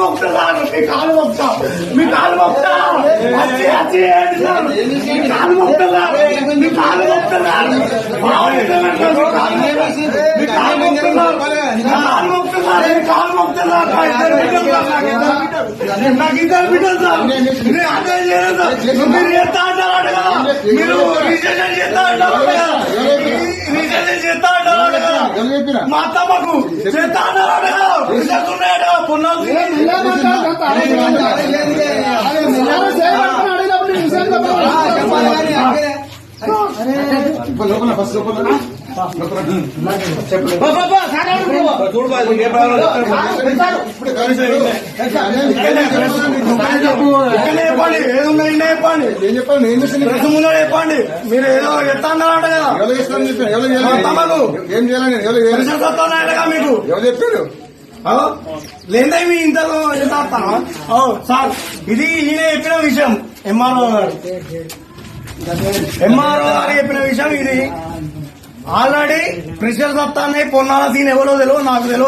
మొక్కుతాను, మీ కాలు మొక్తా, మీ కాలు మొక్తా, వచ్చి వచ్చి మీ కాలు మొక్కుతాను, మీ కాలు మొక్కుతాను, మీ కాలు మొక్కుతున్నారు, నాకు ఇద్దరు బిడ్డలు సార్, నేను అర్థం చేయలేదు సార్, మీరు చేస్తా అంటారు కదా, మీరు రిజిస్ట్రేషన్ చేస్తా అంటారు కదా, రిజిస్ట్రేషన్ చేస్తా అంటారు కదా, మా అత్తమ్మకు చేస్తా అంటారు కదా, రిజల్ట్స్ ఉన్నాయట పున్నాలు లోపల ఫస్ట్ లోపల చెప్పండి. మీరు ఏదో ఎత్తా అన్నారట కదా, ఏం చేయాలని మీకు ఎవరు చెప్పారు? లేదా మీ ఇంతలో సార్, ఇది ఈయన చెప్పిన విషయం, ఎంఆర్ఓ గారు చెప్పిన విషయం ఇది. ఆల్రెడీ ప్రెషర్ వస్తానే పొన్నాల సీన్ ఎవరో తెలియదు, నాకు తెలియదు.